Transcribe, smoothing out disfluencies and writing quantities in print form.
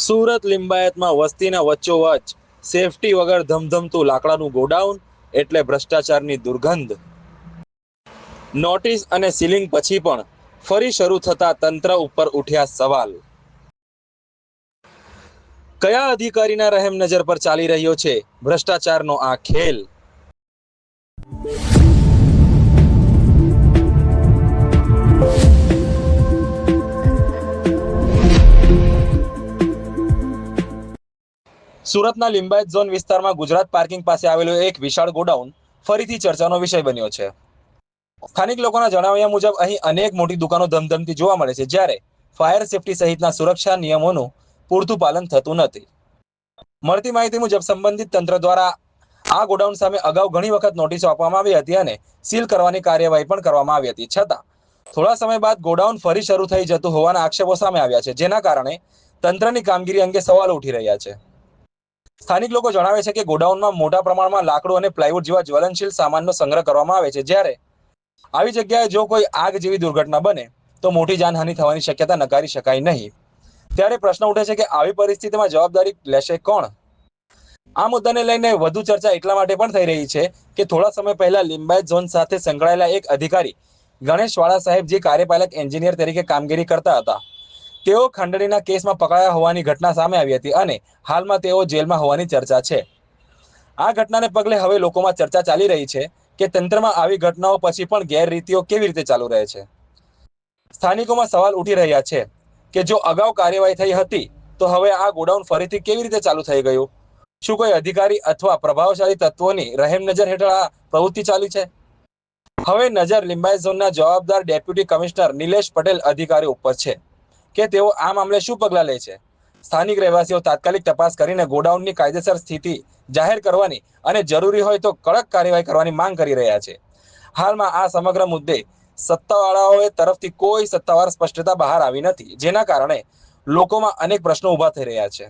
સુરત લિંબાયતમાં વસ્તીના વચ્ચોવચ્ચ સેફટી વગર ધમધમતું લાકડાનું ગોડાઉન એટલે ભ્રષ્ટાચારની દુર્ગંધ. નોટિસ અને સીલિંગ પછી પણ ફરી શરૂ થતા તંત્ર ઉપર ઉઠ્યા સવાલ. કયા અધિકારીના રહેમ નજર પર ચાલી રહ્યો છે ભ્રષ્ટાચારનો આ ખેલ? સુરતના લિંબાયત ઝોન વિસ્તારમાં ગુજરાત પાર્કિંગ પાસે આવેલું એક વિશાળ ગોડાઉન ફરીથી ચર્ચાનો વિષય બન્યો છે. સ્થાનિક લોકોના જણાવ્યા મુજબ અહીં અનેક મોટી દુકાનો ધમધમતી જોવા મળે છે, જ્યારે ફાયર સેફટી સહિતના સુરક્ષા નિયમોનું પૂરતું પાલન થતું નથી. મળતી માહિતી મુજબ સંબંધિત તંત્ર દ્વારા આ ગોડાઉન સામે અગાઉ ઘણી વખત નોટિસો આપવામાં આવી હતી અને સીલ કરવાની કાર્યવાહી પણ કરવામાં આવી હતી. છતાં થોડા સમય બાદ ગોડાઉન ફરી શરૂ થઈ જતું હોવાના આક્ષેપો સામે આવ્યા છે, જેના કારણે તંત્રની કામગીરી અંગે સવાલો ઉઠી રહ્યા છે. સ્થાનિક લોકો જણાવે છે કે ગોડાઉનમાં મોટા પ્રમાણમાં લાકડું અને પ્લાયવુડ જેવા જ્વલનશીલ સામાનનો સંગ્રહ કરવામાં આવે છે, જ્યારે આવી જગ્યાએ જો કોઈ આગ જેવી દુર્ઘટના બને તો મોટી જાનહાનિ થવાની શક્યતા નકારી શકાય નહીં. ત્યારે પ્રશ્ન ઉઠે છે કે આવી પરિસ્થિતિમાં જવાબદારી લેશે કોણ? આ મુદ્દાને લઈને વધુ ચર્ચા એટલા માટે પણ થઈ રહી છે કે થોડા સમય પહેલા લિંબાયત ઝોન સાથે સંકળાયેલા એક અધિકારી ગણેશ વાળા સાહેબ, જે કાર્યપાલક એન્જિનિયર તરીકે કામગીરી કરતા હતા, તેઓ ખંડણીના કેસમાં પકડાયા હોવાની ઘટના સામે આવી હતી અને હાલમાં તેઓ જેલમાં હોવાની ચર્ચા છે. આ ઘટનાને પગલે હવે લોકોમાં ચર્ચા ચાલી રહી છે કે તંત્રમાં આવી ઘટનાઓ પછી પણ ગેરરીતિઓ કેવી રીતે ચાલુ રહે છે. સ્થાનિકોમાં સવાલ ઉઠી રહ્યા છે કે જો અગાઉ કાર્યવાહી થઈ હતી તો હવે આ ગોડાઉન ફરીથી કેવી રીતે ચાલુ થઈ ગયું? શું કોઈ અધિકારી અથવા પ્રભાવશાળી તત્વોની રહેમ નજર હેઠળ આ પ્રવૃત્તિ ચાલી છે? હવે નજર લિંબાયત ઝોનના જવાબદાર ડેપ્યુટી કમિશનર નિલેશ પટેલ અધિકારી ઉપર છે કે તેઓ આ મામલે શું પગલાં લે છે. સ્થાનિક રહેવાસીઓ તાત્કાલિક તપાસ કરીને ગોડાઉનની કાયદેસર સ્થિતિ જાહેર કરવાની અને જરૂરી હોય તો કડક કાર્યવાહી કરવાની માંગ કરી રહ્યા છે. હાલમાં આ સમગ્ર મુદ્દે સત્તાવાળાઓ તરફથી કોઈ સત્તાવાર સ્પષ્ટતા બહાર આવી નથી, જેના કારણે લોકોમાં અનેક પ્રશ્નો ઉભા થઈ રહ્યા છે.